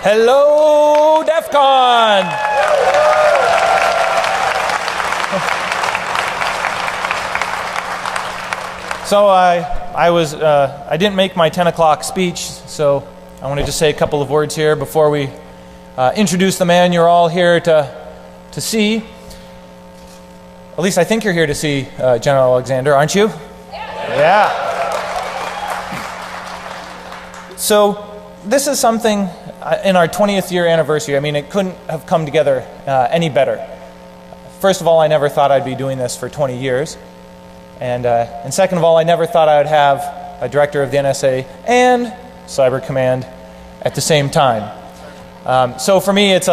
Hello, DEFCON! So I didn't make my 10 o'clock speech, so I want to just say a couple of words here before we introduce the man you're all here to see. At least I think you're here to see General Alexander, aren't you? Yeah. So this is something in our 20th year anniversary. I mean, it couldn't have come together any better. First of all, I never thought I'd be doing this for 20 years. And second of all, I never thought I would have a director of the NSA and Cyber Command at the same time. So for me, it's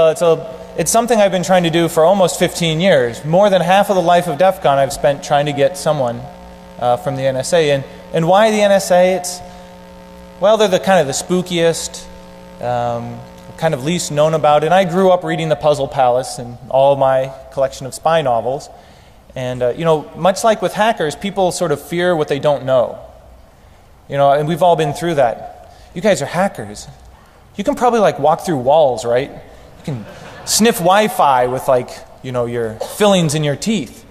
something I've been trying to do for almost 15 years. More than half of the life of DEFCON I've spent trying to get someone from the NSA. And why the NSA? Well, they're kind of the spookiest, kind of least known about. And I grew up reading The Puzzle Palace and all my collection of spy novels. And, you know, much like with hackers, people sort of fear what they don't know. You know, and we've all been through that. You guys are hackers. You can probably, like, walk through walls, right? You can sniff Wi-Fi with, like, you know, your fillings in your teeth.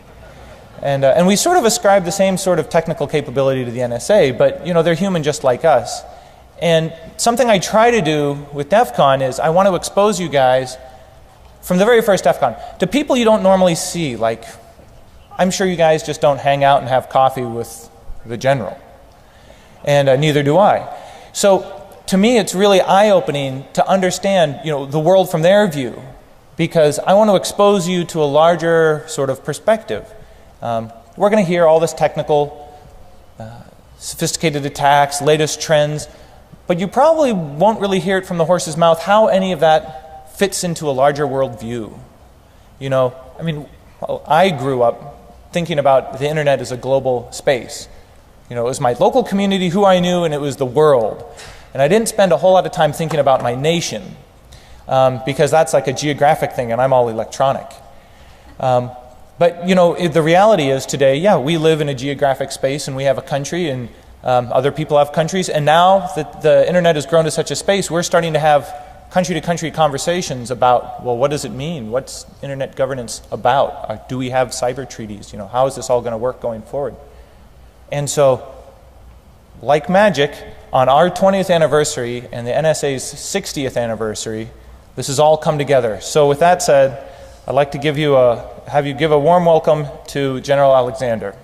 And we sort of ascribe the same sort of technical capability to the NSA, but, you know, they're human just like us. And something I try to do with DEFCON is I want to expose you guys from the very first DEFCON to people you don't normally see, like, I'm sure you guys just don't hang out and have coffee with the general. And neither do I. So to me, it's really eye-opening to understand, you know, the world from their view, because I want to expose you to a larger sort of perspective. We're going to hear all this technical, sophisticated attacks, latest trends, but you probably won't really hear it from the horse's mouth how any of that fits into a larger world view. You know, I mean, I grew up thinking about the internet as a global space. You know, it was my local community, who I knew, and it was the world. And I didn't spend a whole lot of time thinking about my nation, because that's like a geographic thing, and I'm all electronic. But, you know, the reality is today, yeah, we live in a geographic space, and we have a country, and other people have countries, and now that the internet has grown to such a space, we're starting to have country-to-country conversations about, well, what does it mean? What's internet governance about? Do we have cyber treaties? You know, how is this all going to work going forward? And so, like magic, on our 20th anniversary and the NSA's 60th anniversary, this has all come together. So with that said, I'd like to have you give a warm welcome to General Alexander.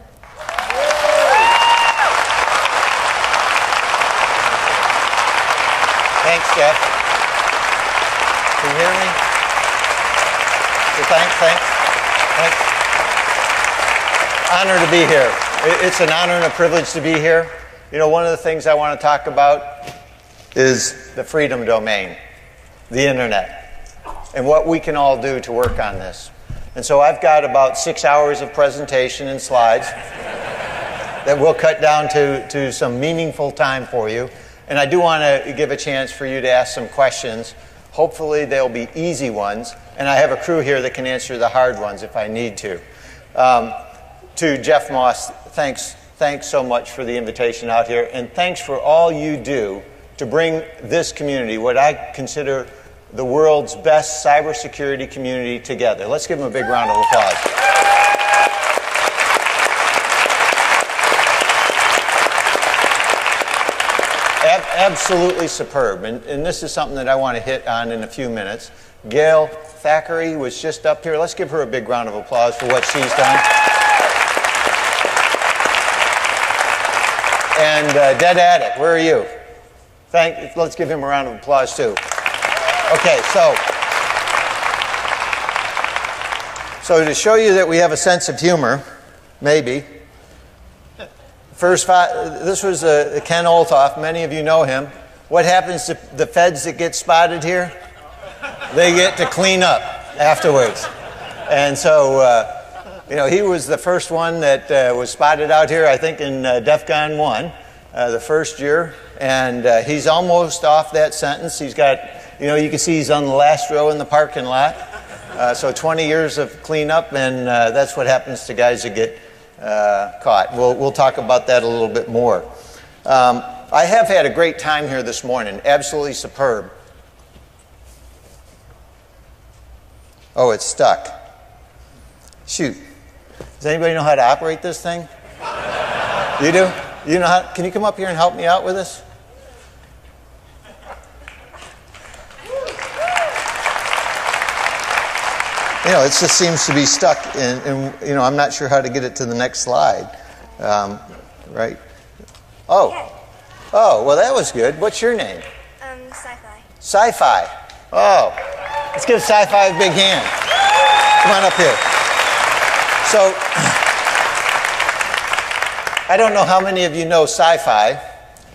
Thanks, Jeff. Can you hear me? So thanks. Honor to be here. It's an honor and a privilege to be here. You know, one of the things I want to talk about is the freedom domain, the internet, and what we can all do to work on this. And so I've got about 6 hours of presentation and slides that we'll cut down to some meaningful time for you. And I do want to give a chance for you to ask some questions. Hopefully they'll be easy ones, and I have a crew here that can answer the hard ones if I need to. To Jeff Moss, thanks so much for the invitation out here, and thanks for all you do to bring this community, what I consider the world's best cybersecurity community, together. Let's give them a big round of applause. Absolutely superb, and this is something that I want to hit on in a few minutes. Gail Thackeray was just up here. Let's give her a big round of applause for what she's done. And Dead Addict, where are you? Let's give him a round of applause too. Okay, so to show you that we have a sense of humor, maybe. This was Ken Olthoff. Many of you know him. What happens to the feds that get spotted here? They get to clean up afterwards. And so, you know, he was the first one that was spotted out here, I think, in DEFCON 1, the first year. And he's almost off that sentence. He's got, you know, you can see he's on the last row in the parking lot. So 20 years of cleanup, and that's what happens to guys that get caught. We'll talk about that a little bit more. I have had a great time here this morning, absolutely superb. Oh, it's stuck. Shoot. Does anybody know how to operate this thing? You do? You know how? Can you come up here and help me out with this? You know, it just seems to be stuck, and you know, I'm not sure how to get it to the next slide. Right? Oh, well, that was good. What's your name? Sci-fi. Sci-fi. Oh, let's give Sci-fi a big hand. Come on up here. So, I don't know how many of you know Sci-fi.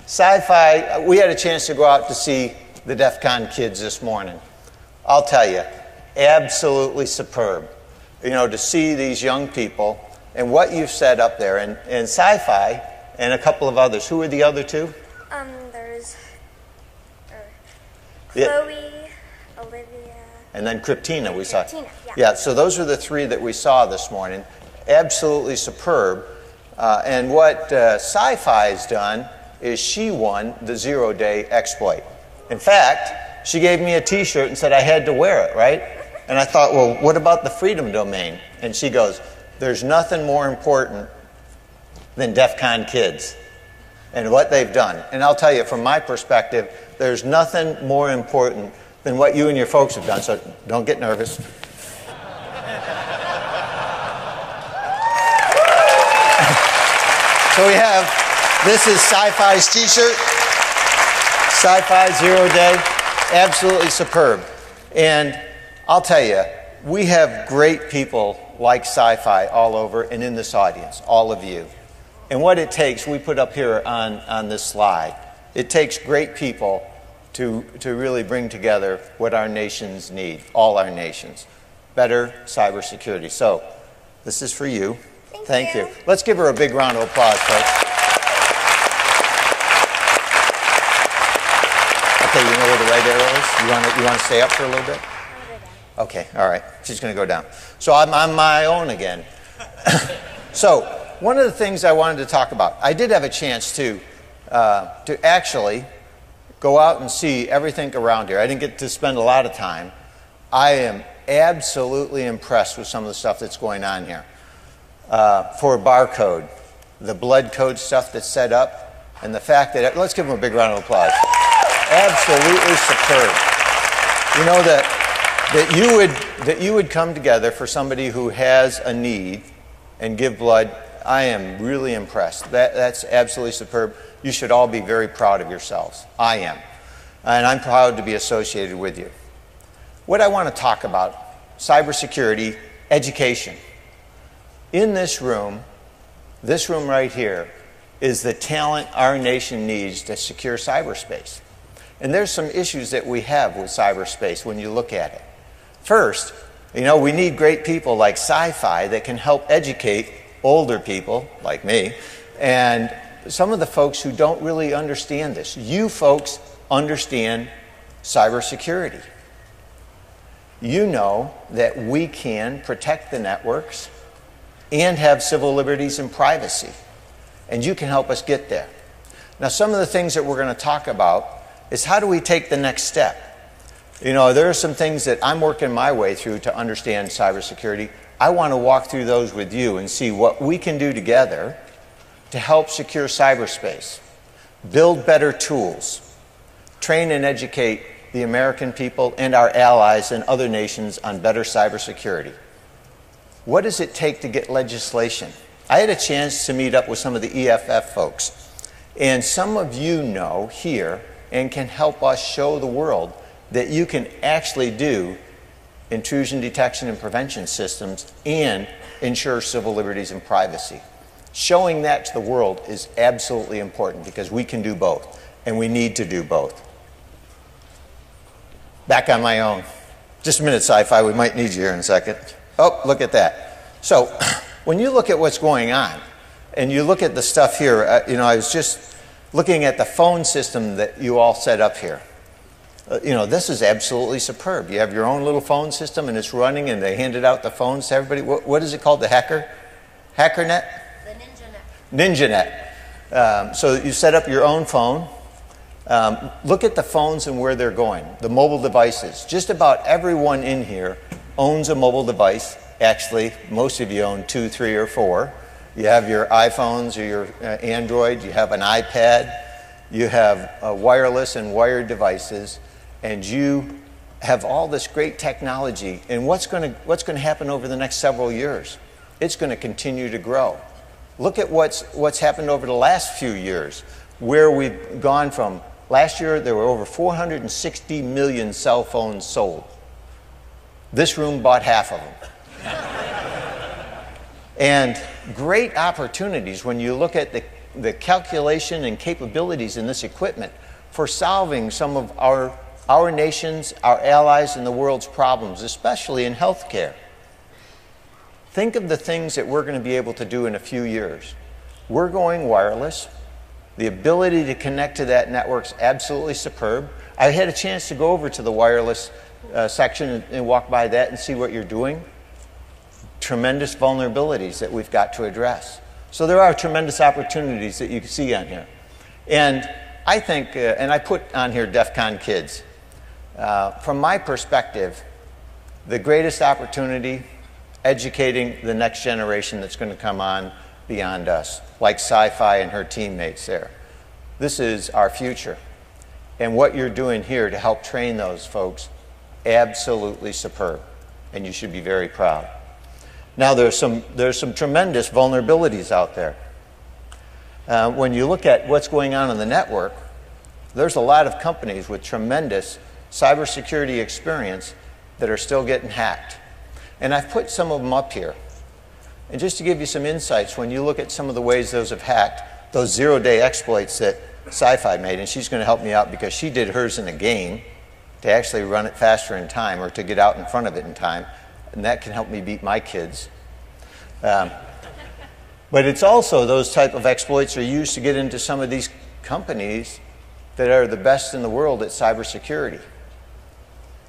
Sci-fi, we had a chance to go out to see the DEFCON kids this morning. I'll tell you, absolutely superb. You know, to see these young people and what you've set up there. And Sci-fi and a couple of others. Who are the other two? There's Chloe, Olivia. And then Kryptina we saw. Kryptina, Yeah, so those are the three that we saw this morning. Absolutely superb. And what Sci-Fi has done is she won the 0-day exploit. In fact, she gave me a t-shirt and said I had to wear it, right? And I thought, well, what about the freedom domain? And she goes, there's nothing more important than DEFCON kids and what they've done. And I'll tell you, from my perspective, there's nothing more important than what you and your folks have done, so don't get nervous. So we have, this is Sci-Fi's t-shirt, Sci-Fi 0-day, absolutely superb. And I'll tell you, we have great people like Sci-Fi all over and in this audience, all of you. And what it takes, we put up here on this slide, it takes great people to really bring together what our nations need, all our nations. Better cybersecurity. So, this is for you. Thank you. Let's give her a big round of applause, folks. Okay, you know where the right arrow is? You want to stay up for a little bit? Okay, all right. She's going to go down. So I'm on my own again. So one of the things I wanted to talk about, I did have a chance to actually go out and see everything around here. I didn't get to spend a lot of time. I am absolutely impressed with some of the stuff that's going on here. For barcode, the blood code stuff that's set up, and the fact that, let's give them a big round of applause. Absolutely superb. You know, that you would come together for somebody who has a need and give blood. I am really impressed. That's absolutely superb. You should all be very proud of yourselves. I am. And I'm proud to be associated with you. What I want to talk about, cybersecurity, education. In this room right here, is the talent our nation needs to secure cyberspace. And there's some issues that we have with cyberspace when you look at it. First, you know, we need great people like Sci-Fi that can help educate older people like me and some of the folks who don't really understand this. You folks understand cybersecurity. You know that we can protect the networks and have civil liberties and privacy. And you can help us get there. Now, some of the things that we're going to talk about is how do we take the next step? You know, there are some things that I'm working my way through to understand cybersecurity. I want to walk through those with you and see what we can do together to help secure cyberspace, build better tools, train and educate the American people and our allies and other nations on better cybersecurity. What does it take to get legislation? I had a chance to meet up with some of the EFF folks, and some of you know here and can help us show the world that you can actually do intrusion detection and prevention systems and ensure civil liberties and privacy. Showing that to the world is absolutely important because we can do both, and we need to do both. Back on my own. Just a minute, Sci-Fi, we might need you here in a second. Oh, look at that. So, when you look at what's going on, and you look at the stuff here, you know, I was just looking at the phone system that you all set up here. You know, this is absolutely superb. You have your own little phone system, and it's running, and they handed out the phones to everybody. What is it called, the HackerNet? The NinjaNet. So you set up your own phone. Look at the phones and where they're going, the mobile devices. Just about everyone in here owns a mobile device. Actually, most of you own 2, 3, or 4. You have your iPhones or your Android, you have an iPad, you have wireless and wired devices, and you have all this great technology. And what's going to happen over the next several years? It's going to continue to grow. Look at what's happened over the last few years, where we've gone from, last year there were over 460 million cell phones sold. This room bought half of them. And great opportunities when you look at the calculation and capabilities in this equipment for solving some of our nation's, our allies, and the world's problems, especially in healthcare. Think of the things that we're going to be able to do in a few years. We're going wireless. The ability to connect to that network's absolutely superb. I had a chance to go over to the wireless section and walk by that and see what you're doing. Tremendous vulnerabilities that we've got to address. So there are tremendous opportunities that you can see on here. And I think, and I put on here DEFCON kids. From my perspective, the greatest opportunity, educating the next generation that's going to come on beyond us, like Sci-Fi and her teammates there. This is our future. And what you're doing here to help train those folks, absolutely superb. And you should be very proud. Now there's some tremendous vulnerabilities out there. When you look at what's going on in the network, there's a lot of companies with tremendous cybersecurity experience that are still getting hacked. And I've put some of them up here. And just to give you some insights, when you look at some of the ways those have hacked, those zero-day exploits that Sci-Fi made, and she's going to help me out because she did hers in a game to actually run it faster in time or to get out in front of it in time, and that can help me beat my kids. But it's also those type of exploits are used to get into some of these companies that are the best in the world at cybersecurity.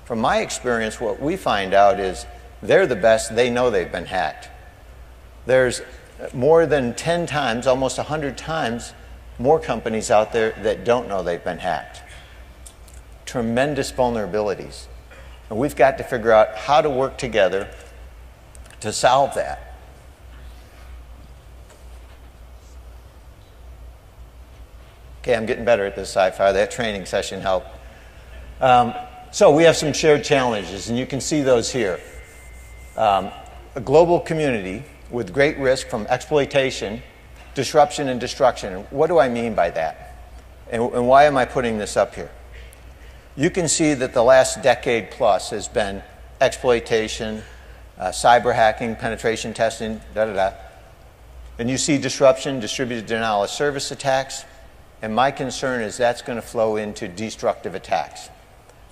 From my experience, what we find out is they're the best, they know they've been hacked. There's more than 10 times, almost 100 times, more companies out there that don't know they've been hacked. Tremendous vulnerabilities. And we've got to figure out how to work together to solve that. Okay, I'm getting better at this, Sci-Fi. That training session helped. So we have some shared challenges, and you can see those here. A global community with great risk from exploitation, disruption, and destruction. What do I mean by that? And why am I putting this up here? You can see that the last decade plus has been exploitation, cyber hacking, penetration testing, And you see disruption, distributed denial of service attacks, and my concern is that's going to flow into destructive attacks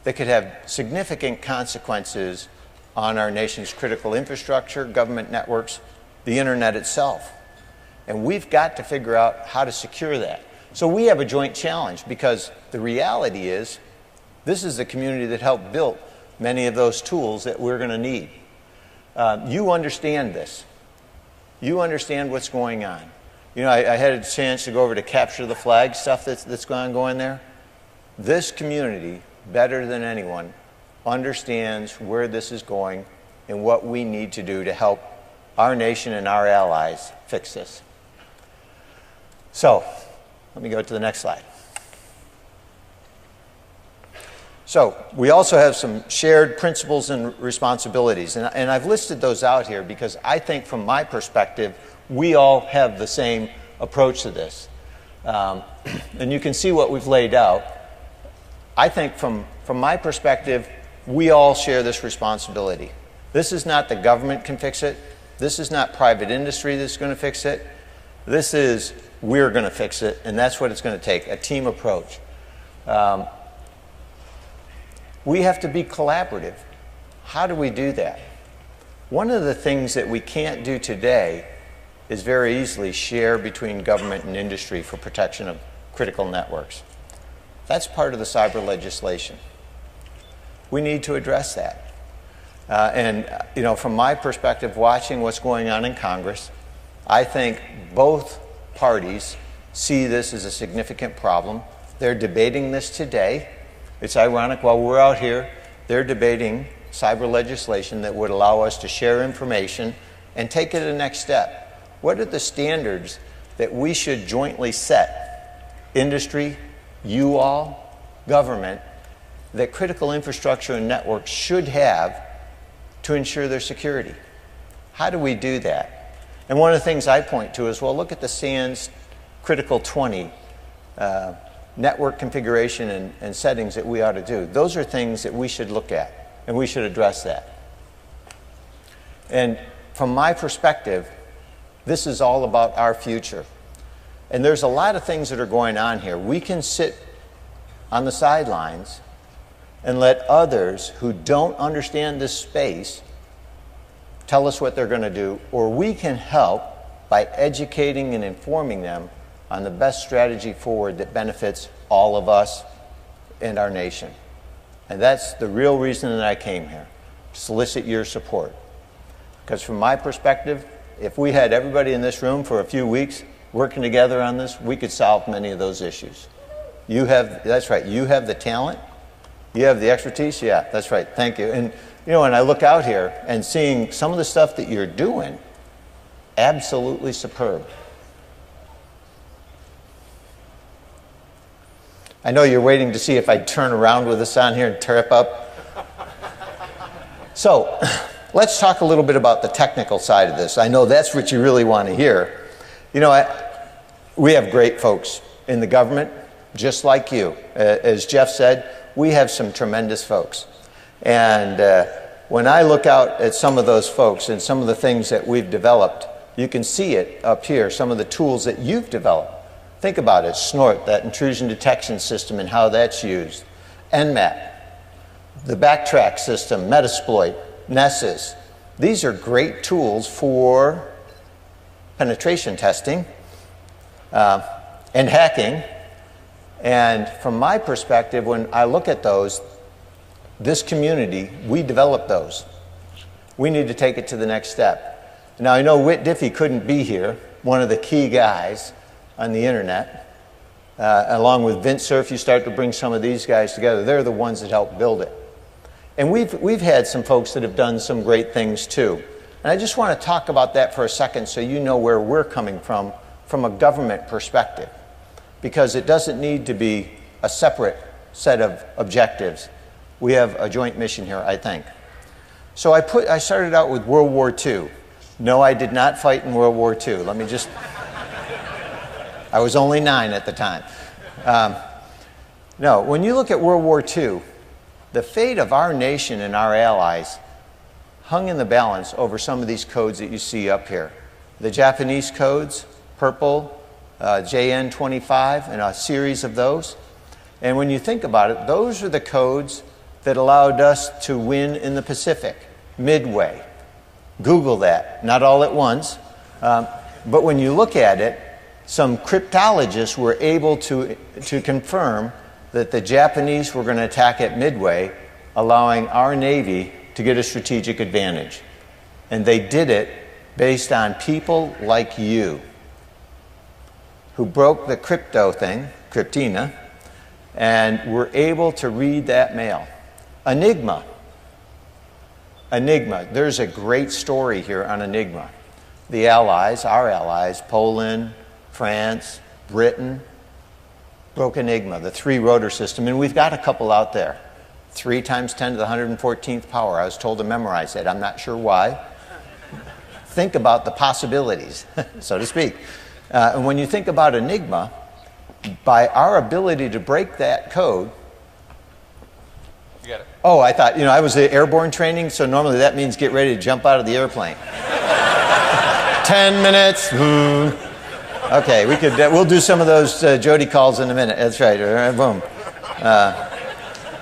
that could have significant consequences on our nation's critical infrastructure, government networks, the internet itself. And we've got to figure out how to secure that. So we have a joint challenge because the reality is this is the community that helped build many of those tools that we're going to need. You understand this. You understand what's going on. You know, I had a chance to go over to capture the flag stuff that's going on there. This community, better than anyone, understands where this is going and what we need to do to help our nation and our allies fix this. So, let me go to the next slide. So, we also have some shared principles and responsibilities, and I've listed those out here because I think from my perspective, we all have the same approach to this. And you can see what we've laid out. I think from my perspective, we all share this responsibility. This is not the government can fix it. This is not private industry that's going to fix it. This is we're going to fix it, and that's what it's going to take, a team approach. We have to be collaborative. How do we do that? One of the things that we can't do today is very easily share between government and industry for protection of critical networks. That's part of the cyber legislation. We need to address that. And you know, from my perspective, watching what's going on in Congress, I think both parties see this as a significant problem. They're debating this today. It's ironic, while we're out here, they're debating cyber legislation that would allow us to share information and take it to the next step. What are the standards that we should jointly set? Industry, you all, government, that critical infrastructure and networks should have to ensure their security. How do we do that? And one of the things I point to is, well, look at the SANS Critical 20 network configuration and settings that we ought to do. Those are things that we should look at, and we should address that. And from my perspective, this is all about our future. And there's a lot of things that are going on here. We can sit on the sidelines and let others who don't understand this space tell us what they're going to do, or we can help by educating and informing them on the best strategy forward that benefits all of us and our nation. And that's the real reason that I came here, to solicit your support. Because from my perspective, if we had everybody in this room for a few weeks working together on this, we could solve many of those issues. That's right, you have the talent, you have the expertise, yeah, that's right, thank you. And you know, when I look out here and seeing some of the stuff that you're doing, absolutely superb. I know you're waiting to see if I'd turn around with this on here and tear it up. So, let's talk a little bit about the technical side of this. I know that's what you really want to hear. You know, we have great folks in the government, just like you. As Jeff said, we have some tremendous folks. And when I look out at some of those folks and some of the things that we've developed, you can see it up here, some of the tools that you've developed. Think about it, SNORT, that intrusion detection system and how that's used. NMAP, the backtrack system, Metasploit, Nessus. These are great tools for penetration testing and hacking. And from my perspective, when I look at those, this community, we developed those. We need to take it to the next step. Now, I know Whit Diffie couldn't be here, one of the key guys on the internet. Along with Vint Cerf, you start to bring some of these guys together. They're the ones that helped build it. And we've had some folks that have done some great things too. And I just want to talk about that for a second so you know where we're coming from a government perspective. Because it doesn't need to be a separate set of objectives. We have a joint mission here, I think. So I started out with World War II. No, I did not fight in World War II. Let me just... I was only 9 at the time. No, when you look at World War II, the fate of our nation and our allies hung in the balance over some of these codes that you see up here. The Japanese codes, purple, JN25, and a series of those. And when you think about it, those are the codes that allowed us to win in the Pacific, Midway. Google that, not all at once. But when you look at it, some cryptologists were able to confirm that the Japanese were going to attack at Midway, allowing our Navy to get a strategic advantage. And they did it based on people like you, who broke the crypto thing, Cryptina, and were able to read that mail. Enigma. There's a great story here on Enigma. The Allies, our allies, Poland, France, Britain, broke Enigma, the 3-rotor system, and we've got a couple out there. 3 times 10 to the 114th power. I was told to memorize it. I'm not sure why. Think about the possibilities, so to speak. And when you think about Enigma, by our ability to break that code... You got it. Oh, I thought, I was in airborne training, so normally that means get ready to jump out of the airplane. 10 minutes. Okay, we'll do some of those Jody calls in a minute. That's right. Boom.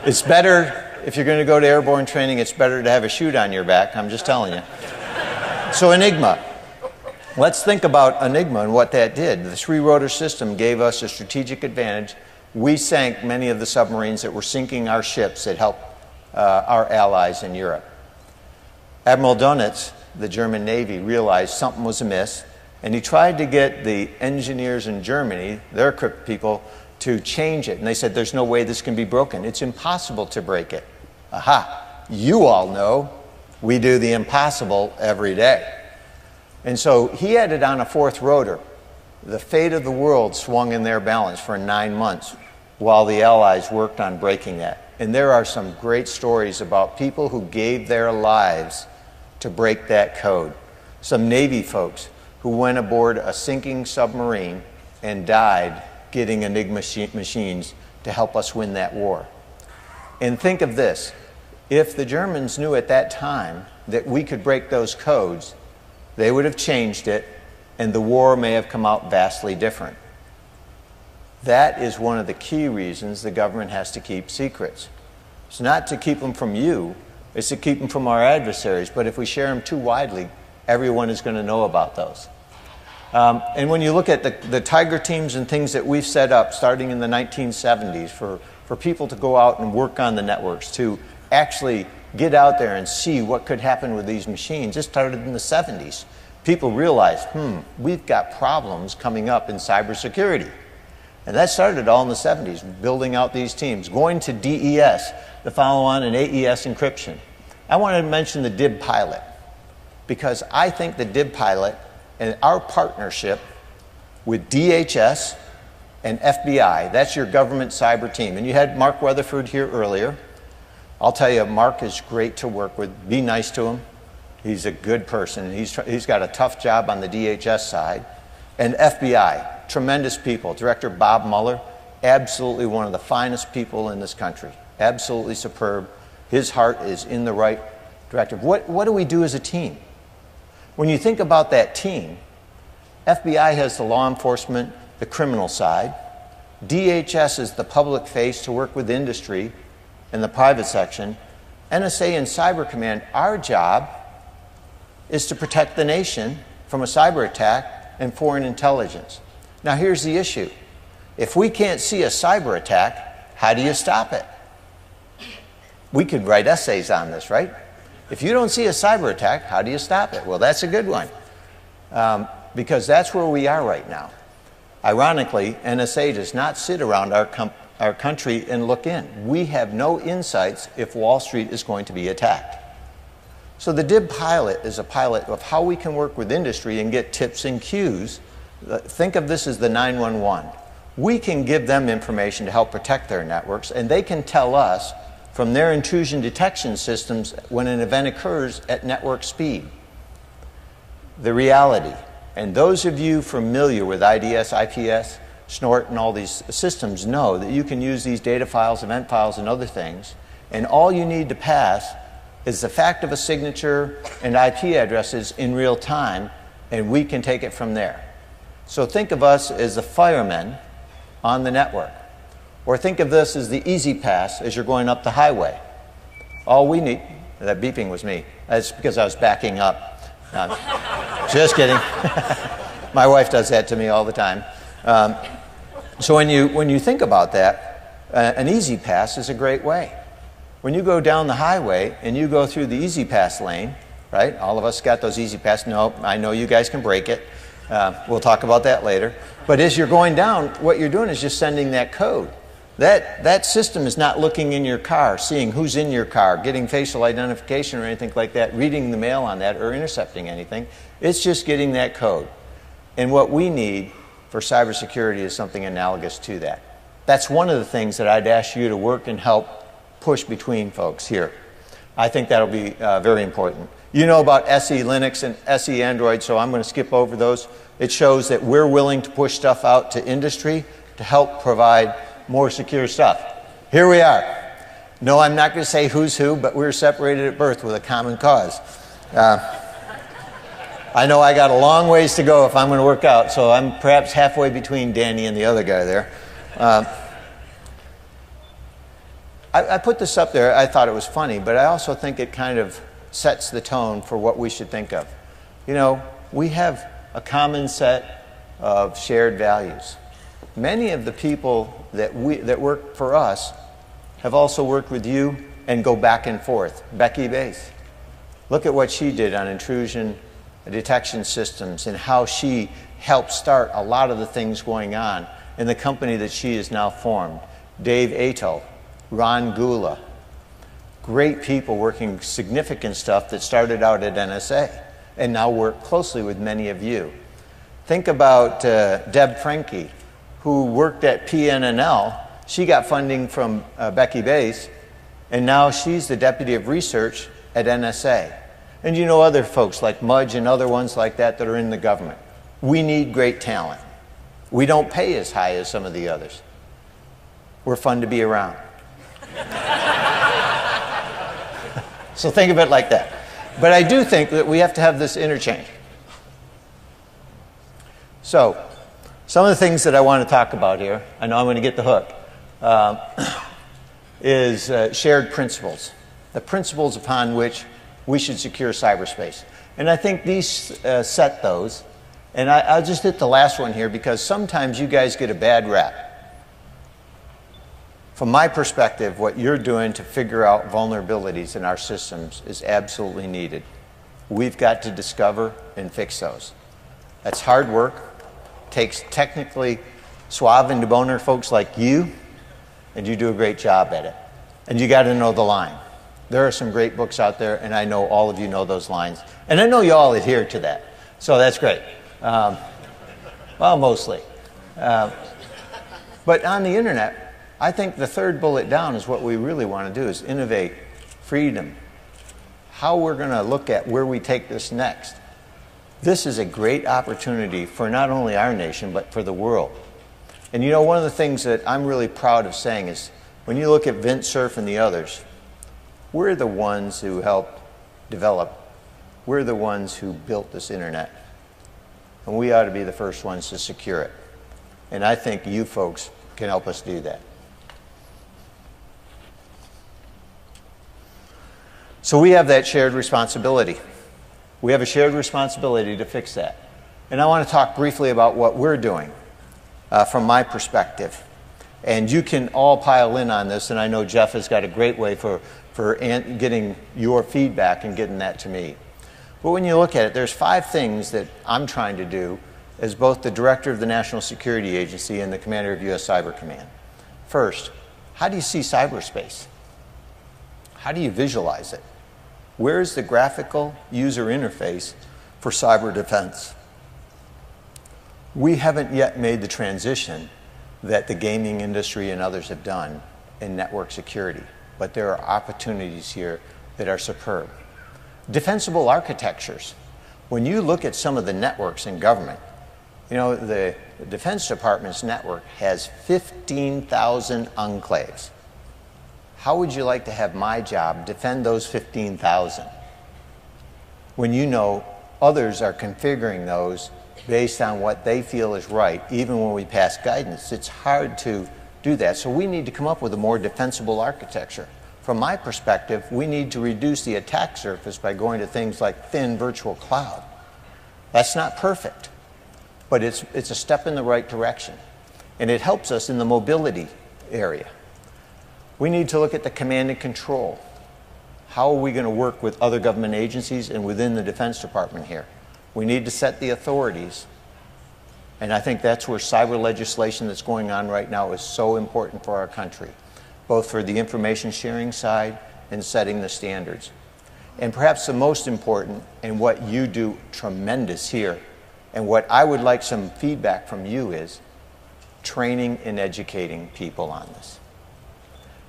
It's better, if you're going to go to airborne training, it's better to have a chute on your back. I'm just telling you. So Enigma. Let's think about Enigma and what that did. The 3-rotor system gave us a strategic advantage. We sank many of the submarines that were sinking our ships that helped our allies in Europe. Admiral Dönitz, the German Navy, realized something was amiss, and he tried to get the engineers in Germany, their crypt people, to change it. And they said, there's no way this can be broken. It's impossible to break it. Aha! you all know we do the impossible every day. And so he had it on a fourth rotor. The fate of the world swung in their balance for 9 months while the Allies worked on breaking that. And there are some great stories about people who gave their lives to break that code. Some Navy folks who went aboard a sinking submarine and died getting Enigma machines to help us win that war. And think of this. If the Germans knew at that time that we could break those codes, they would have changed it, and the war may have come out vastly different. That is one of the key reasons the government has to keep secrets. It's not to keep them from you, it's to keep them from our adversaries, but if we share them too widely, everyone is going to know about those. And when you look at the Tiger teams and things that we've set up starting in the 1970s for people to go out and work on the networks, to actually get out there and see what could happen with these machines. It started in the 70s. People realized, we've got problems coming up in cybersecurity. And that started all in the 70s, building out these teams, going to DES, the follow-on, and AES encryption. I wanted to mention the DIB pilot, because I think the DIB pilot and our partnership with DHS and FBI, that's your government cyber team. And you had Mark Weatherford here earlier. I'll tell you, Mark is great to work with. Be nice to him. He's a good person. He's got a tough job on the DHS side. And FBI, tremendous people. Director Bob Mueller, absolutely one of the finest people in this country. Absolutely superb. His heart is in the right direction. What do we do as a team? When you think about that team, FBI has the law enforcement, the criminal side. DHS is the public face to work with industry and the private section. NSA and Cyber Command, our job is to protect the nation from a cyber attack and foreign intelligence. Now here's the issue. If we can't see a cyber attack, how do you stop it? We could write essays on this, right? If you don't see a cyber attack, how do you stop it? Well, that's a good one, because that's where we are right now. Ironically, NSA does not sit around our country and look in. We have no insights if Wall Street is going to be attacked. So the DIB pilot is a pilot of how we can work with industry and get tips and cues. Think of this as the 911. We can give them information to help protect their networks, and they can tell us from their intrusion detection systems when an event occurs at network speed. The reality, and those of you familiar with IDS, IPS, Snort, and all these systems know that you can use these data files, event files, and other things, and all you need to pass is the fact of a signature and IP addresses in real time, and we can take it from there. So think of us as the firemen on the network. Or think of this as the easy pass as you're going up the highway. All we need, that beeping was me. That's because I was backing up. Just kidding. My wife does that to me all the time. So when you think about that, an easy pass is a great way. When you go down the highway and you go through the easy pass lane, right? All of us got those easy pass. No, I know you guys can break it. We'll talk about that later. But as you're going down, what you're doing is just sending that code. That system is not looking in your car, seeing who's in your car, getting facial identification or anything like that, reading the mail on that, or intercepting anything. It's just getting that code. And what we need for cybersecurity is something analogous to that. That's one of the things that I'd ask you to work and help push between folks here. I think that'll be very important. You know about SE Linux and SE Android, so I'm going to skip over those. It shows that we're willing to push stuff out to industry to help provide more secure stuff. Here we are. No, I'm not going to say who's who, but we're separated at birth with a common cause. I know I got a long ways to go if I'm going to work out, so I'm perhaps halfway between Danny and the other guy there. I put this up there. I thought it was funny, but I also think it kind of sets the tone for what we should think of. You know, we have a common set of shared values. Many of the people that work for us have also worked with you and go back and forth. Becky Bates, look at what she did on intrusion detection systems and how she helped start a lot of the things going on in the company that she has now formed. Dave Ato, Ron Gula, great people working significant stuff that started out at NSA and now work closely with many of you. Think about Deb Franke, who worked at PNNL. She got funding from Becky Bass, and now she's the Deputy of Research at NSA. And you know other folks like Mudge and other ones like that that are in the government. We need great talent. We don't pay as high as some of the others. We're fun to be around. So think of it like that. But I do think that we have to have this interchange. So, some of the things that I want to talk about here, I know I'm going to get the hook, is shared principles. The principles upon which we should secure cyberspace. And I think these set those. And I'll just hit the last one here because sometimes you guys get a bad rap. From my perspective, what you're doing to figure out vulnerabilities in our systems is absolutely needed. We've got to discover and fix those. That's hard work. Takes technically suave and debonair folks like you, and you do a great job at it. And you got to know the line. There are some great books out there, and I know all of you know those lines. And I know you all adhere to that. So that's great. Well, mostly. But on the internet, I think the third bullet down is what we really want to do is innovate, freedom, how we're going to look at where we take this next. This is a great opportunity for not only our nation, but for the world. And you know, one of the things that I'm really proud of saying is, when you look at Vint Cerf and the others, we're the ones who helped develop, we're the ones who built this internet. And we ought to be the first ones to secure it. And I think you folks can help us do that. So we have that shared responsibility. We have a shared responsibility to fix that. And I want to talk briefly about what we're doing from my perspective. And you can all pile in on this, and I know Jeff has got a great way for getting your feedback and getting that to me. But when you look at it, there's 5 things that I'm trying to do as both the director of the National Security Agency and the commander of U.S. Cyber Command. First, how do you see cyberspace? How do you visualize it? Where's the graphical user interface for cyber defense? We haven't yet made the transition that the gaming industry and others have done in network security, but there are opportunities here that are superb. Defensible architectures. When you look at some of the networks in government, you know, the Defense Department's network has 15,000 enclaves. How would you like to have my job defend those 15,000 when you know others are configuring those based on what they feel is right, even when we pass guidance? It's hard to do that. So we need to come up with a more defensible architecture. From my perspective, we need to reduce the attack surface by going to things like thin virtual cloud. That's not perfect, but it's a step in the right direction. And it helps us in the mobility area. We need to look at the command and control. How are we going to work with other government agencies and within the Defense Department here? We need to set the authorities. And I think that's where cyber legislation that's going on right now is so important for our country, both for the information sharing side and setting the standards. And perhaps the most important, and what you do tremendous here, and what I would like some feedback from you is training and educating people on this.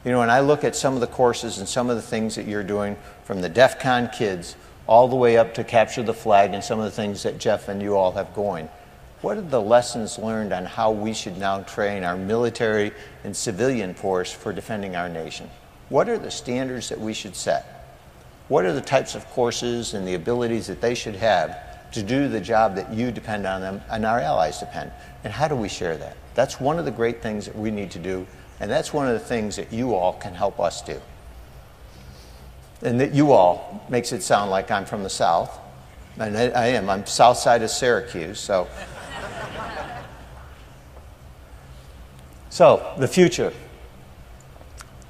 You know, when I look at some of the courses and some of the things that you're doing, from the DEFCON kids all the way up to Capture the Flag and some of the things that Jeff and you all have going, what are the lessons learned on how we should now train our military and civilian force for defending our nation? What are the standards that we should set? What are the types of courses and the abilities that they should have to do the job that you depend on them and our allies depend? And how do we share that? That's one of the great things that we need to do. And that's one of the things that you all can help us do. And that you all makes it sound like I'm from the South. And I am. I'm south side of Syracuse. So the future.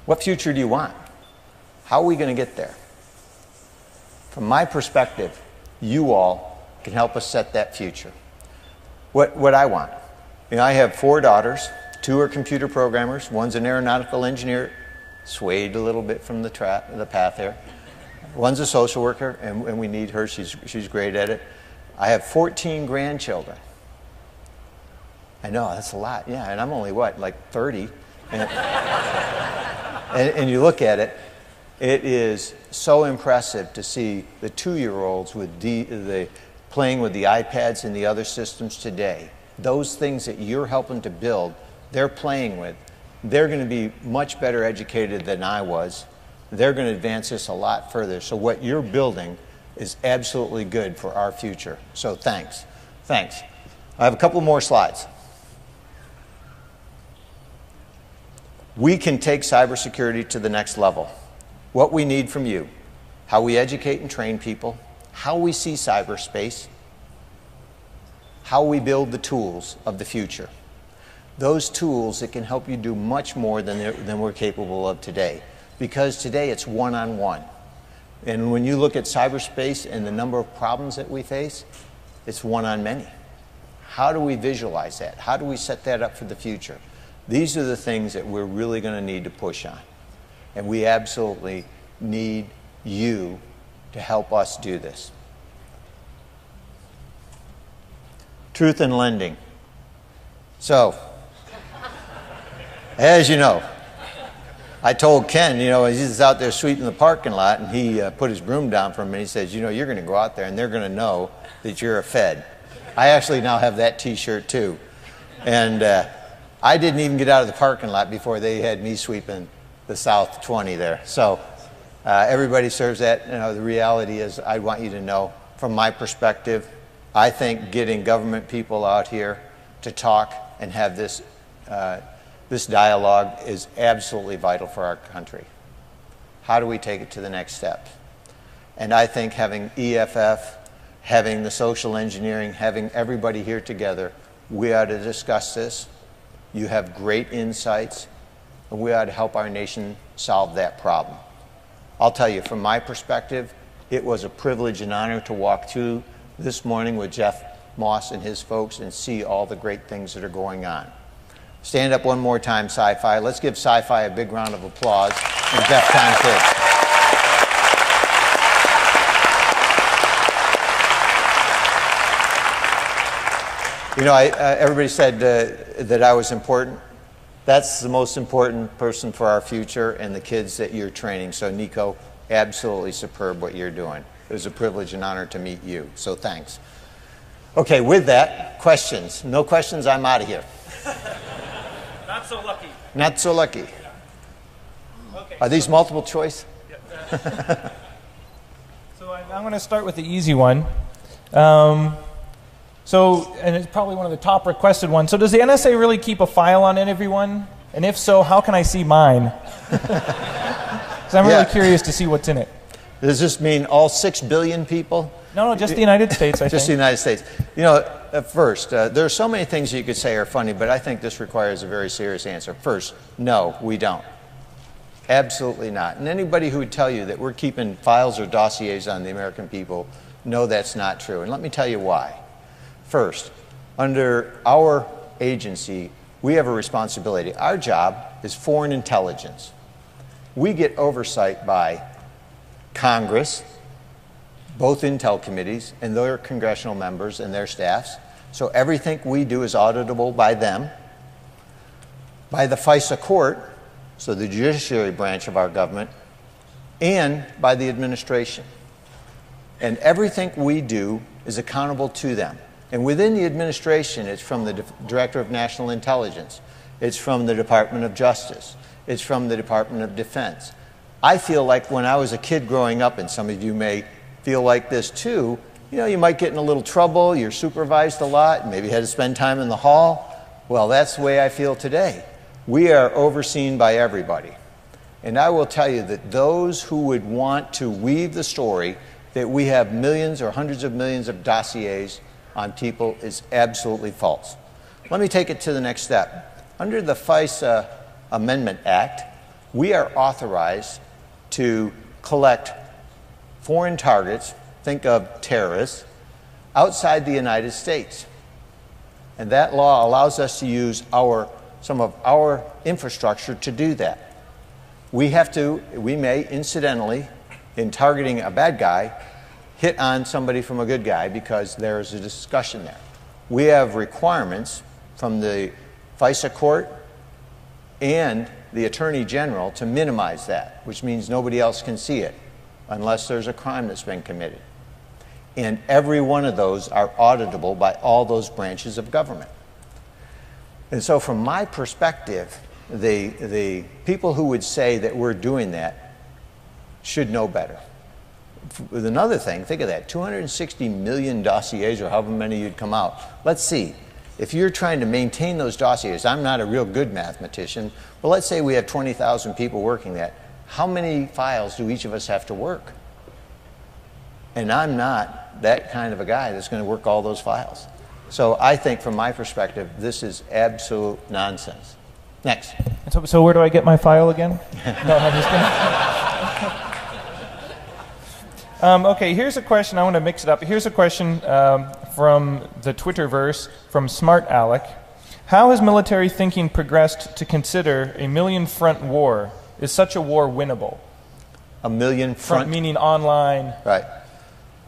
What future do you want? How are we going to get there? From my perspective, you all can help us set that future. What I want. You know, I have 4 daughters. 2 are computer programmers. One's an aeronautical engineer swayed a little bit from the path here. One's a social worker, and we need her. She's great at it. I have 14 grandchildren. I know, that's a lot. Yeah, and I'm only, what, like 30? And you look at it, it is so impressive to see the 2-year-olds with playing with the iPads and the other systems today. Those things that you're helping to build, they're playing with. They're going to be much better educated than I was. They're going to advance this a lot further. So what you're building is absolutely good for our future. So thanks. Thanks. I have a couple more slides. We can take cybersecurity to the next level. What we need from you, how we educate and train people, how we see cyberspace, how we build the tools of the future. Those tools that can help you do much more than we're capable of today. Because today it's one-on-one. And when you look at cyberspace and the number of problems that we face, it's one-on-many. How do we visualize that? How do we set that up for the future? These are the things that we're really going to need to push on. And we absolutely need you to help us do this. Truth in lending. So, as you know, I told Ken, he's out there sweeping the parking lot, and he put his broom down for him, and he says, you're going to go out there, and they're going to know that you're a Fed. I actually now have that T-shirt, too. And I didn't even get out of the parking lot before they had me sweeping the South 20 there. So everybody serves that. The reality is, I want you to know, from my perspective, I think getting government people out here to talk and have this dialogue is absolutely vital for our country. How do we take it to the next step? And I think having EFF, having the social engineering, having everybody here together, we ought to discuss this. You have great insights, and we ought to help our nation solve that problem. I'll tell you, from my perspective, it was a privilege and honor to walk through this morning with Jeff Moss and his folks and see all the great things that are going on. Stand up one more time, Sci-Fi. Let's give Sci-Fi a big round of applause and DEFCON kids. Everybody said that I was important. That's the most important person for our future and the kids that you're training. So, Nico, absolutely superb what you're doing. It was a privilege and honor to meet you. So, thanks. Okay, with that, questions. No questions, I'm out of here. Not so lucky. Not so lucky. Yeah. Okay, Are these multiple choice? Yeah. So I'm going to start with the easy one. And it's probably one of the top requested ones. So does the NSA really keep a file on everyone? And if so, how can I see mine? Because I'm really curious to see what's in it. Does this mean all 6 billion people? No, just the United States, I think. Just the United States. First, there are so many things you could say are funny, but I think this requires a very serious answer. First, no, we don't. Absolutely not. And anybody who would tell you that we're keeping files or dossiers on the American people, no, that's not true. And let me tell you why. First, under our agency, we have a responsibility. Our job is foreign intelligence. We get oversight by Congress, both intel committees, and their congressional members and their staffs. So everything we do is auditable by them, by the FISA court, so the judiciary branch of our government, and by the administration. And everything we do is accountable to them. And within the administration, it's from the Director of National Intelligence. It's from the Department of Justice. It's from the Department of Defense. I feel like when I was a kid growing up, and some of you may feel like this too, you might get in a little trouble, you're supervised a lot, maybe had to spend time in the hall. Well, that's the way I feel today. We are overseen by everybody. And I will tell you that those who would want to weave the story that we have millions or hundreds of millions of dossiers on people is absolutely false. Let me take it to the next step. Under the FISA Amendment Act, we are authorized to collect foreign targets, think of terrorists, outside the United States. And that law allows us to use some of our infrastructure to do that. we may incidentally, in targeting a bad guy, hit on somebody from a good guy because there's a discussion there. We have requirements from the FISA court and the Attorney General to minimize that, which means nobody else can see it unless there's a crime that's been committed. And every one of those are auditable by all those branches of government. And so from my perspective, the people who would say that we're doing that should know better. With another thing, think of that, 260 million dossiers, or however many you'd come out. Let's see, if you're trying to maintain those dossiers, I'm not a real good mathematician, but let's say we have 20,000 people working that. How many files do each of us have to work? And I'm not that kind of a guy that's going to work all those files. So I think from my perspective, this is absolute nonsense. Next. So where do I get my file again? No, I'm just kidding. Okay, here's a question. I want to mix it up. Here's a question from the Twitterverse from Smart Alec. How has military thinking progressed to consider a million-front war? Is such a war winnable? A million front? Meaning online. Right.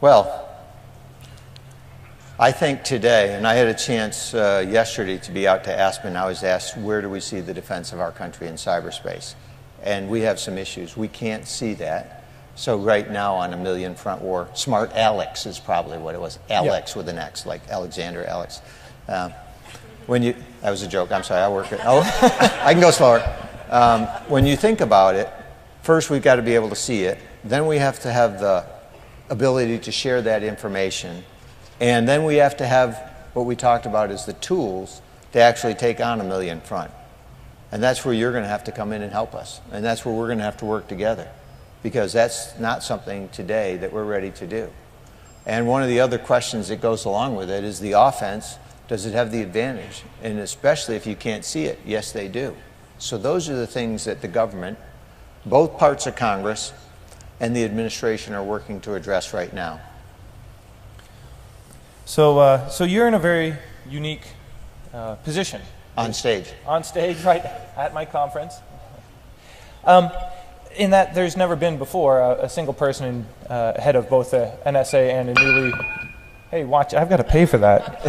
Well, I think today, and I had a chance yesterday to be out to Aspen, I was asked, where do we see the defense of our country in cyberspace? And we have some issues. We can't see that. So right now on a million front war, Smart Alex is probably what it was. Alex with an X, like Alexander Alex. That was a joke, I'm sorry, I work it. Oh, I can go slower. When you think about it, first we've got to be able to see it. Then we have to have the ability to share that information. And then we have to have what we talked about as the tools to actually take on a million front. And that's where you're going to have to come in and help us. And that's where we're going to have to work together. Because that's not something today that we're ready to do. And one of the other questions that goes along with it is the offense, does it have the advantage? And especially if you can't see it, yes they do. So those are the things that the government, both parts of Congress and the administration are working to address right now. So you're in a very unique position. On stage. On stage, right, at my conference. In that there's never been before a single person head of both the NSA and a newly... Hey, watch, I've got to pay for that.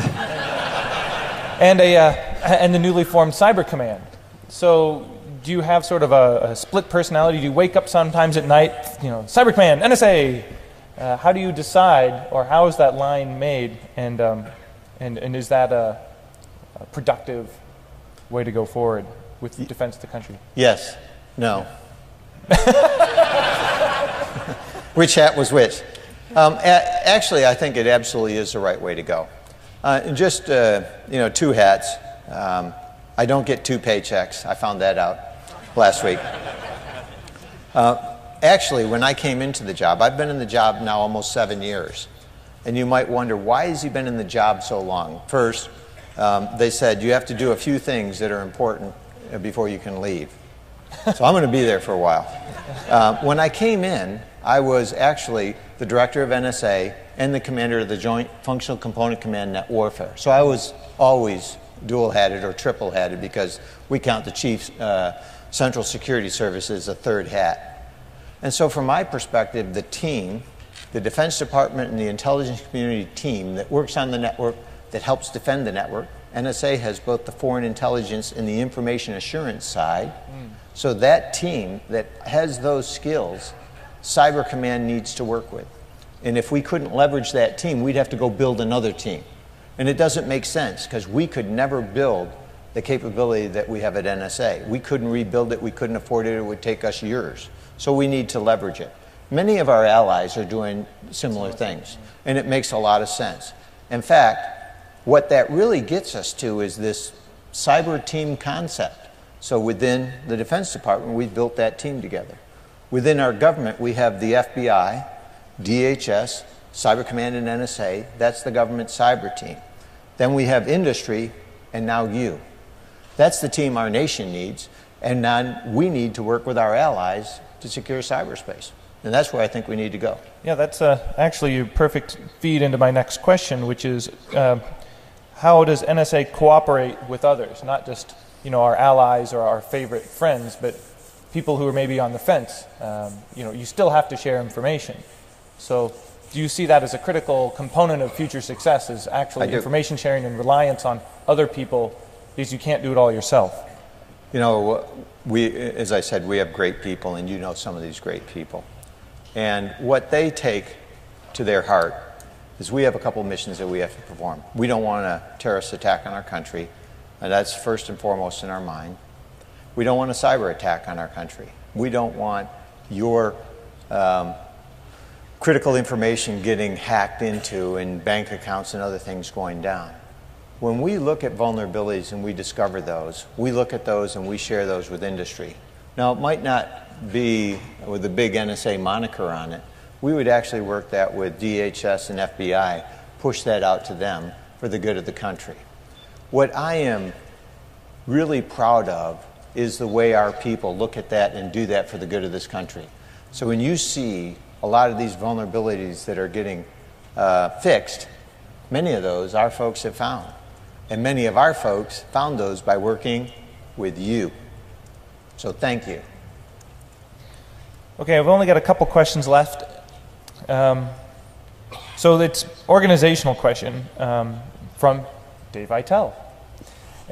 and the newly formed Cyber Command. So do you have sort of a split personality? Do you wake up sometimes at night, Cyber Command, NSA? How do you decide, or how is that line made, and is that a productive way to go forward with the defense of the country? Yes. No. Which hat was which? Actually, I think it absolutely is the right way to go. Just two hats. I don't get two paychecks. I found that out last week. Actually, when I came into the job, I've been in the job now almost 7 years. And you might wonder, why has he been in the job so long? First, they said you have to do a few things that are important before you can leave. So I'm going to be there for a while. When I came in, I was actually the director of NSA and the commander of the Joint Functional Component Command Net Warfare. So I was always dual-hatted or triple-hatted because we count the Chief Central Security Service as a third hat. And so from my perspective, the team, the Defense Department and the intelligence community team that works on the network, that helps defend the network, NSA has both the foreign intelligence and the information assurance side. So that team that has those skills, Cyber Command needs to work with. And if we couldn't leverage that team, we'd have to go build another team. And it doesn't make sense because we could never build the capability that we have at NSA. We couldn't rebuild it, we couldn't afford it, it would take us years. So we need to leverage it. Many of our allies are doing similar things, and it makes a lot of sense. In fact, what that really gets us to is this cyber team concept. So within the Defense Department, we built that team together. Within our government, we have the FBI, DHS, Cyber Command and NSA. That's the government cyber team. Then we have industry, and now you. That's the team our nation needs, and now we need to work with our allies to secure cyberspace. And that's where I think we need to go. Yeah, that's actually a perfect feed into my next question, which is how does NSA cooperate with others, not just our allies or our favorite friends, but people who are maybe on the fence, you still have to share information. So do you see that as a critical component of future success, is actually information sharing and reliance on other people, because you can't do it all yourself? You know, as I said, we have great people, and you know some of these great people. And what they take to their heart is we have a couple missions that we have to perform. We don't want a terrorist attack on our country, and that's first and foremost in our mind. We don't want a cyber attack on our country. We don't want your critical information getting hacked into and bank accounts and other things going down. When we look at vulnerabilities and we discover those, we look at those and we share those with industry. Now, it might not be with a big NSA moniker on it. We would actually work that with DHS and FBI, push that out to them for the good of the country. What I am really proud of is the way our people look at that and do that for the good of this country. So when you see a lot of these vulnerabilities that are getting fixed, many of those our folks have found. And many of our folks found those by working with you. So thank you. Okay, I've only got a couple questions left. So it's organizational question from Dave Eitel.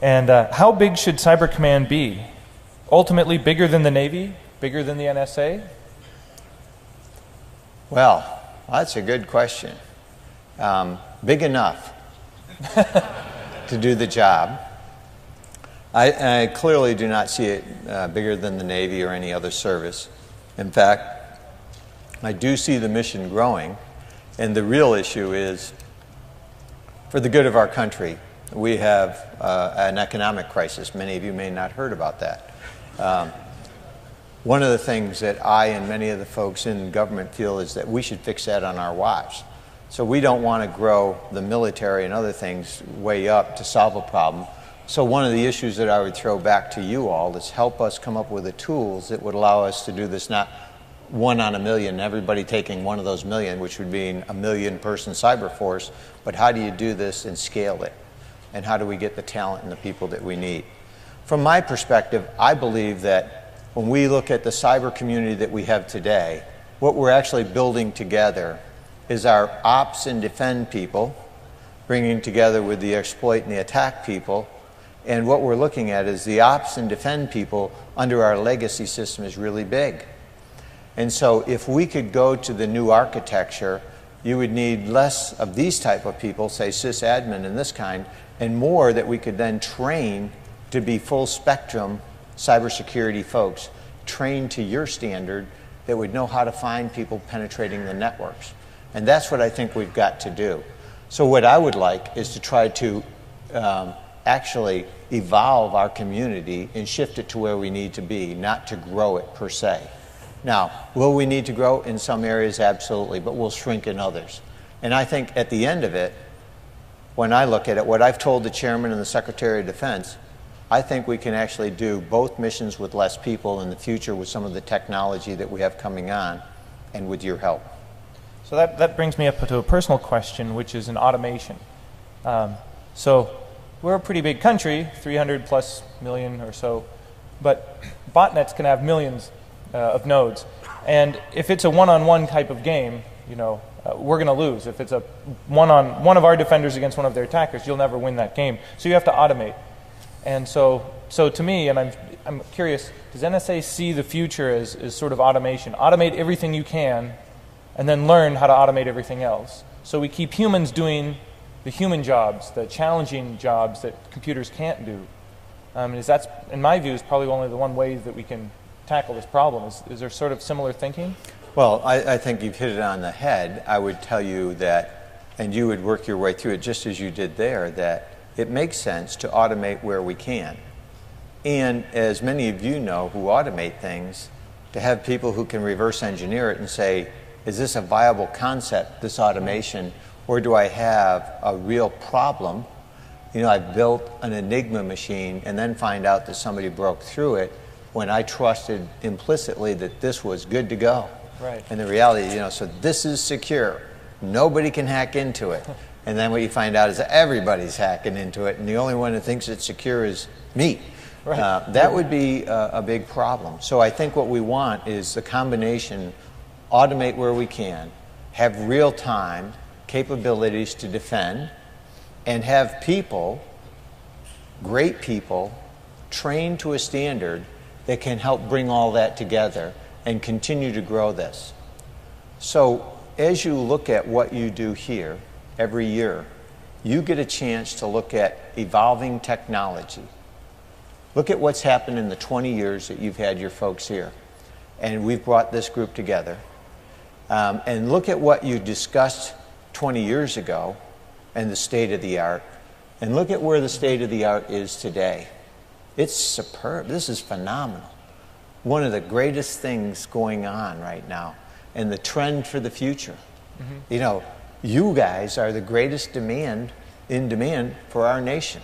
And how big should Cyber Command be? Ultimately bigger than the Navy? Bigger than the NSA? Well, that's a good question. Big enough to do the job. I clearly do not see it bigger than the Navy or any other service. In fact, I do see the mission growing, and the real issue is, for the good of our country, we have an economic crisis. Many of you may not have heard about that. One of the things that I and many of the folks in government feel is that we should fix that on our watch. So we don't want to grow the military and other things way up to solve a problem. So one of the issues that I would throw back to you all is help us come up with the tools that would allow us to do this, not 1 on a million, everybody taking one of those million, which would be a 1 million person cyber force, but how do you do this and scale it? And how do we get the talent and the people that we need? From my perspective, I believe that when we look at the cyber community that we have today, what we're actually building together is our ops and defend people, bringing together with the exploit and the attack people. And what we're looking at is the ops and defend people under our legacy system is really big. And so if we could go to the new architecture, you would need less of these type of people, say sysadmin and this kind, and more that we could then train to be full spectrum cybersecurity folks, trained to your standard, that would know how to find people penetrating the networks. And that's what I think we've got to do. So what I would like is to try to actually evolve our community and shift it to where we need to be, not to grow it per se. Now, will we need to grow in some areas? Absolutely, but we'll shrink in others. And I think at the end of it, when I look at it, what I've told the chairman and the Secretary of Defense, I think we can actually do both missions with less people in the future with some of the technology that we have coming on and with your help. So that brings me up to a personal question, which is in automation. So we're a pretty big country, 300 plus million or so, but botnets can have millions of nodes. And if it's a one-on-one type of game, we're going to lose. If it's a one of our defenders against one of their attackers, you'll never win that game. So you have to automate. And so to me, and I'm curious, does NSA see the future as sort of automation? Automate everything you can, and then learn how to automate everything else. So we keep humans doing the human jobs, the challenging jobs that computers can't do. That's, in my view, is probably only the one way that we can tackle this problem. Is there sort of similar thinking? Well, I think you've hit it on the head. I would tell you that, and you would work your way through it just as you did there, that it makes sense to automate where we can. And as many of you know who automate things, to have people who can reverse engineer it and say, is this a viable concept, this automation, or do I have a real problem? I built an Enigma machine and then find out that somebody broke through it when I trusted implicitly that this was good to go. Right. And the reality, so this is secure. Nobody can hack into it. And then what you find out is that everybody's hacking into it, and the only one who thinks it's secure is me. Right. That would be a big problem. So I think what we want is the combination, automate where we can, have real-time capabilities to defend, and have people, great people, trained to a standard that can help bring all that together and continue to grow this. So as you look at what you do here every year, you get a chance to look at evolving technology. Look at what's happened in the 20 years that you've had your folks here. And we've brought this group together. And look at what you discussed 20 years ago and the state of the art. And look at where the state of the art is today. It's superb. This is phenomenal. One of the greatest things going on right now, and the trend for the future. Mm-hmm. You know, you guys are the greatest demand for our nation.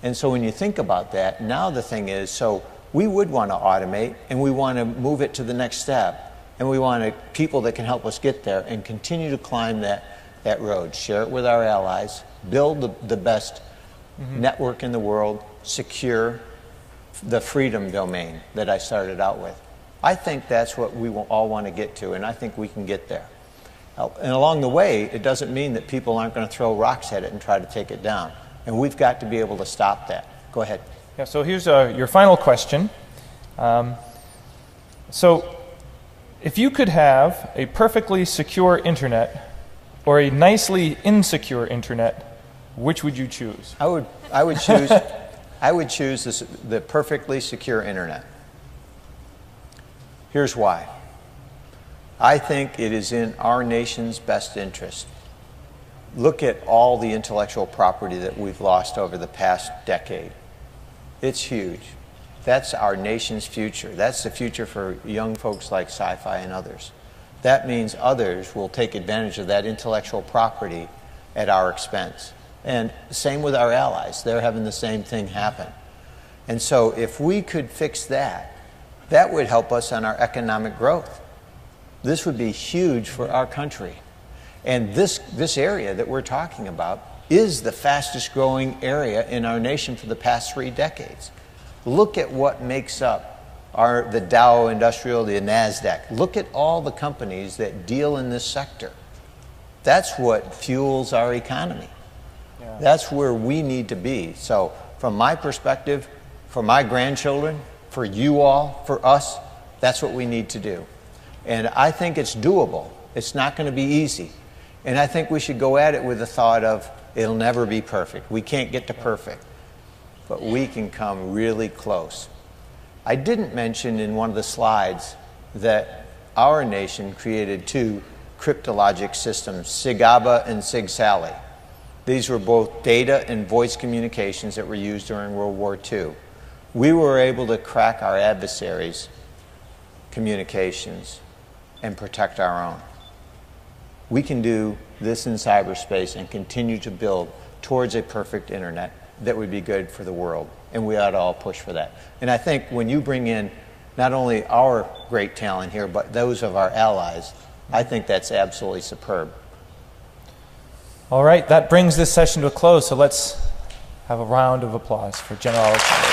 And so when you think about that, now the thing is, so we would want to automate, and we want to move it to the next step, and we want people that can help us get there and continue to climb that road, share it with our allies, build the best network in the world, secure the freedom domain that I started out with. I think that's what we all want to get to, and I think we can get there. And along the way, it doesn't mean that people aren't going to throw rocks at it and try to take it down. And we've got to be able to stop that. Go ahead. Yeah, so here's your final question. So if you could have a perfectly secure internet or a nicely insecure internet, which would you choose? I would choose the perfectly secure internet. Here's why. I think it is in our nation's best interest. Look at all the intellectual property that we've lost over the past decade. It's huge. That's our nation's future. That's the future for young folks like Sci-Fi and others. That means others will take advantage of that intellectual property at our expense. And same with our allies. They're having the same thing happen. And so if we could fix that, that would help us on our economic growth. This would be huge for our country. And this area that we're talking about is the fastest growing area in our nation for the past 3 decades. Look at what makes up the Dow Industrial, the NASDAQ. Look at all the companies that deal in this sector. That's what fuels our economy. Yeah. That's where we need to be. So from my perspective, for my grandchildren, for you all, for us, that's what we need to do. And I think it's doable. It's not going to be easy. And I think we should go at it with the thought of, it'll never be perfect. We can't get to perfect. But we can come really close. I didn't mention in one of the slides that our nation created 2 cryptologic systems, SIGABA and SIG-SALLY. These were both data and voice communications that were used during World War II. We were able to crack our adversaries' communications and protect our own. We can do this in cyberspace and continue to build towards a perfect internet that would be good for the world. And we ought to all push for that. And I think when you bring in not only our great talent here, but those of our allies, I think that's absolutely superb. All right, that brings this session to a close, so let's have a round of applause for General Alexander.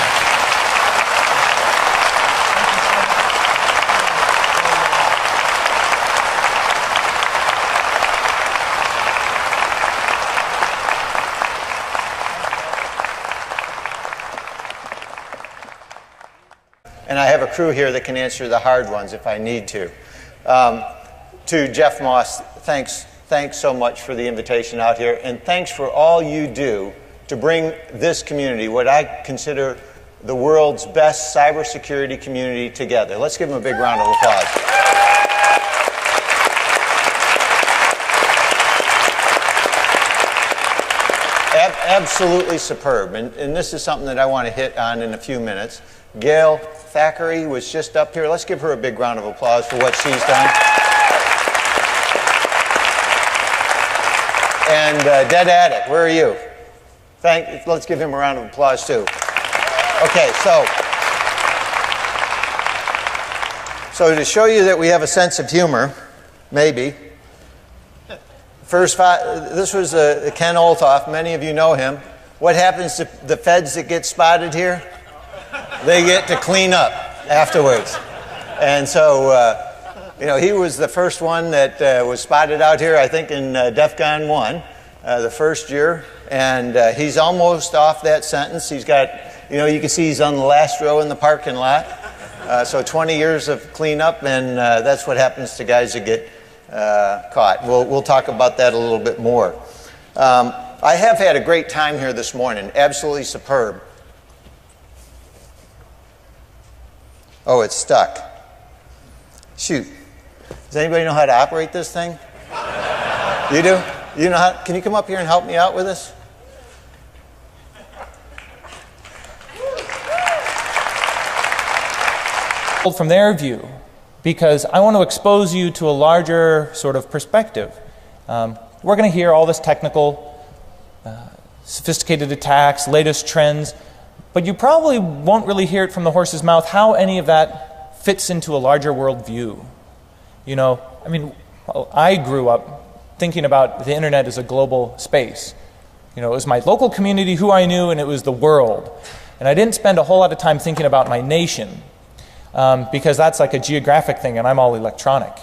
And I have a crew here that can answer the hard ones if I need to. To Jeff Moss, thanks so much for the invitation out here, and thanks for all you do to bring this community, what I consider the world's best cybersecurity community, together. Let's give them a big round of applause. Absolutely superb, and this is something that I want to hit on in a few minutes. Gail Thackeray was just up here. Let's give her a big round of applause for what she's done. And Dead Addict, where are you? Let's give him a round of applause too. Okay, so to show you that we have a sense of humor, maybe. This was Ken Olthoff. Many of you know him. What happens to the feds that get spotted here? they get to clean up afterwards. And so, he was the first one that was spotted out here, I think, in DEFCON 1, the first year. And he's almost off that sentence. He's got, you can see he's on the last row in the parking lot. So 20 years of cleanup, and that's what happens to guys that get caught. We'll talk about that a little bit more. I have had a great time here this morning. Absolutely superb. Oh, it's stuck. Shoot. Does anybody know how to operate this thing? You do? You know how? Can you come up here and help me out with this? From their view, because I want to expose you to a larger sort of perspective. We're going to hear all this technical, sophisticated attacks, latest trends, but you probably won't really hear it from the horse's mouth how any of that fits into a larger world view. I grew up thinking about the internet as a global space. It was my local community, who I knew, and it was the world. And I didn't spend a whole lot of time thinking about my nation. Because that's like a geographic thing, and I'm all electronic.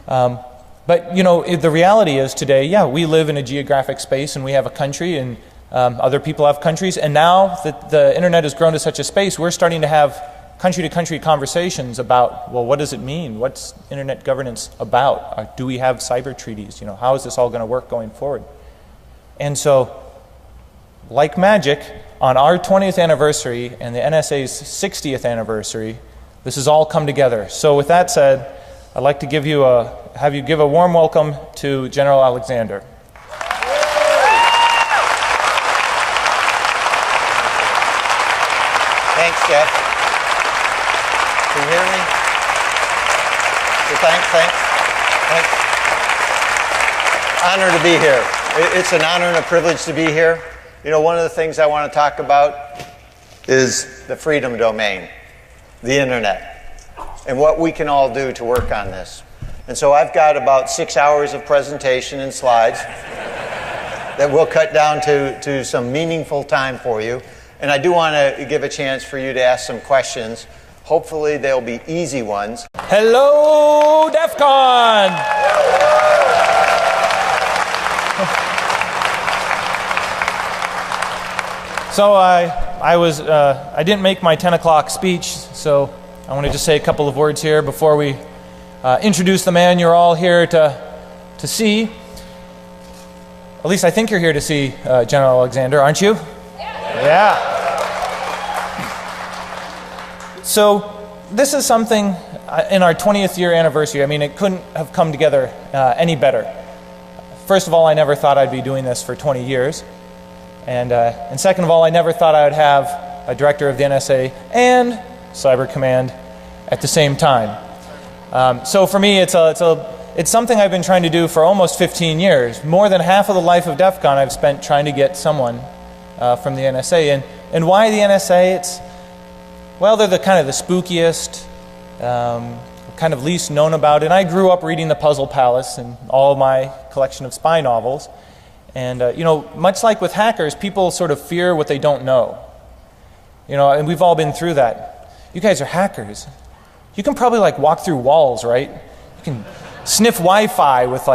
But the reality is today, we live in a geographic space, and we have a country, and other people have countries. And now that the internet has grown to such a space, we're starting to have country-to-country conversations about, well, what does it mean? What's internet governance about? Do we have cyber treaties? How is this all going to work going forward? And so, like magic, on our 20th anniversary and the NSA's 60th anniversary, this has all come together. So with that said, I'd like to have you give a warm welcome to General Alexander. Thanks, Jeff. Can you hear me? Thanks. Honor to be here. It's an honor and a privilege to be here. One of the things I want to talk about is the freedom domain, the internet, and what we can all do to work on this. And so I've got about 6 hours of presentation and slides that we'll cut down to some meaningful time for you. And I do want to give a chance for you to ask some questions. Hopefully they'll be easy ones. Hello, DEFCON! So I didn't make my 10 o'clock speech, so I want to just say a couple of words here before we introduce the man you're all here to see. At least I think you're here to see General Alexander, aren't you? Yeah. So this is something in our 20th year anniversary. It couldn't have come together any better. First of all, I never thought I'd be doing this for 20 years. And second of all, I never thought I would have a director of the NSA and Cyber Command at the same time. So for me, it's something I've been trying to do for almost 15 years. More than half of the life of DEFCON I've spent trying to get someone from the NSA. And why the NSA? They're the kind of the spookiest, kind of least known about. And I grew up reading The Puzzle Palace and all of my collection of spy novels. And, much like with hackers, people sort of fear what they don't know. And we've all been through that. You guys are hackers. You can probably, walk through walls, right? You can sniff Wi-Fi with,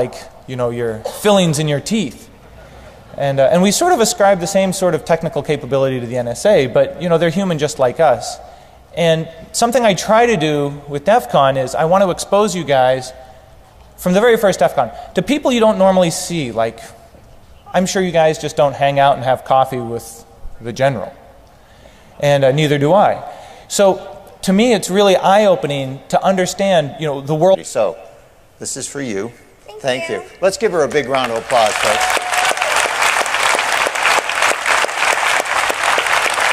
your fillings in your teeth. And we sort of ascribe the same sort of technical capability to the NSA, but, they're human just like us. And something I try to do with DEFCON is I want to expose you guys from the very first DEFCON to people you don't normally see, I'm sure you guys just don't hang out and have coffee with the general. And neither do I. So, to me, it's really eye-opening to understand, the world. So, this is for you. Thank you. Let's give her a big round of applause, folks.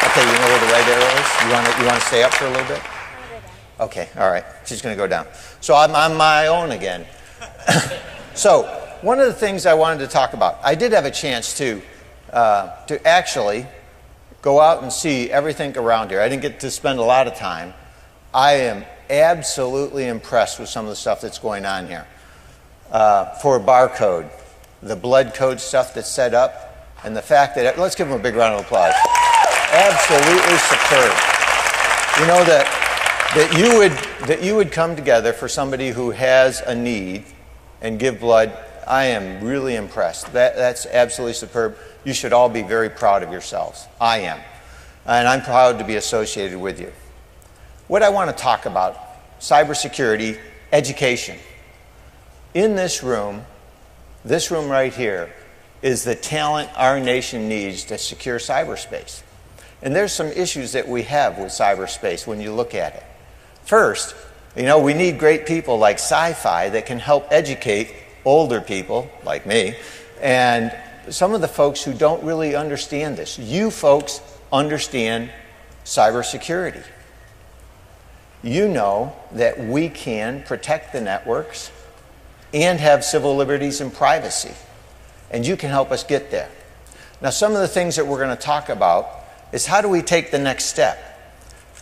Okay, you know where the right arrow is? You want to stay up for a little bit? Okay, all right. She's going to go down. So I'm on my own again. So, one of the things I wanted to talk about, I did have a chance to actually go out and see everything around here. I didn't get to spend a lot of time. I am absolutely impressed with some of the stuff that's going on here. For barcode, the blood code stuff that's set up, and the fact that, let's give them a big round of applause. Absolutely superb. You know, that you would come together for somebody who has a need and give blood. I am really impressed. That's absolutely superb. You should all be very proud of yourselves. I am. And I'm proud to be associated with you. What I want to talk about, cybersecurity, education. In this room right here, is the talent our nation needs to secure cyberspace. And there's some issues that we have with cyberspace when you look at it. First, you know, we need great people like sci-fi that can help educate older people, like me, and some of the folks who don't really understand this. You folks understand cybersecurity. You know that we can protect the networks and have civil liberties and privacy. And you can help us get there. Now, some of the things that we're going to talk about is how do we take the next step?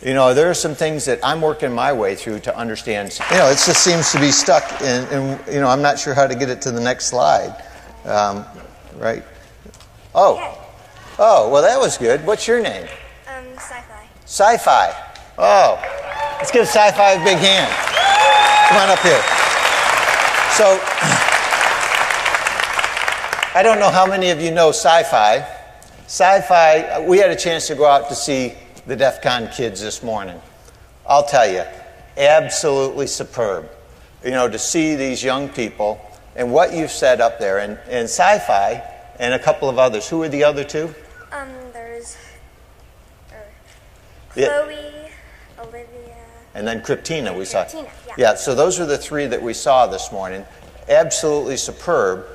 You know, there are some things that I'm working my way through to understand. You know, it just seems to be stuck, and you know, I'm not sure how to get it to the next slide. Right? Oh, well, that was good. What's your name? Sci-fi. Sci-fi. Oh, let's give Sci-fi a big hand. Come on up here. So, I don't know how many of you know Sci-Fi. Sci-Fi, we had a chance to go out to see the DEFCON kids this morning. I'll tell you, absolutely superb. You know, to see these young people and what you've set up there. And Sci-Fi and a couple of others. Who are the other two? There's Chloe, Olivia. And then Kryptina we saw. Kryptina, yeah. Yeah, so those are the three that we saw this morning. Absolutely superb.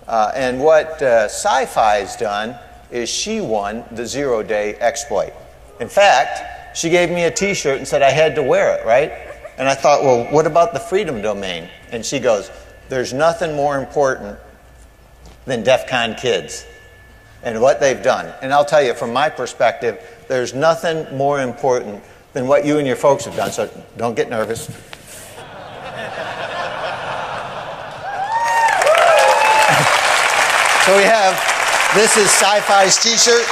And what Sci-Fi has done is she won the zero-day exploit. In fact, she gave me a t-shirt and said I had to wear it, right? And I thought, well, what about the freedom domain? And she goes, there's nothing more important than DEFCON kids and what they've done. And I'll tell you, from my perspective, there's nothing more important than what you and your folks have done, so don't get nervous. So we have, this is Sci-Fi's t-shirt,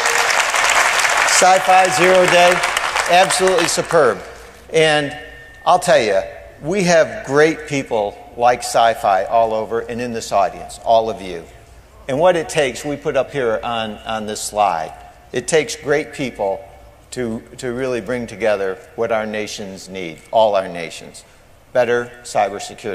Sci-Fi Zero Day, absolutely superb. And I'll tell you, we have great people like Sci-Fi all over and in this audience, all of you. And what it takes, we put up here on this slide, it takes great people to really bring together what our nations need, all our nations, better cybersecurity.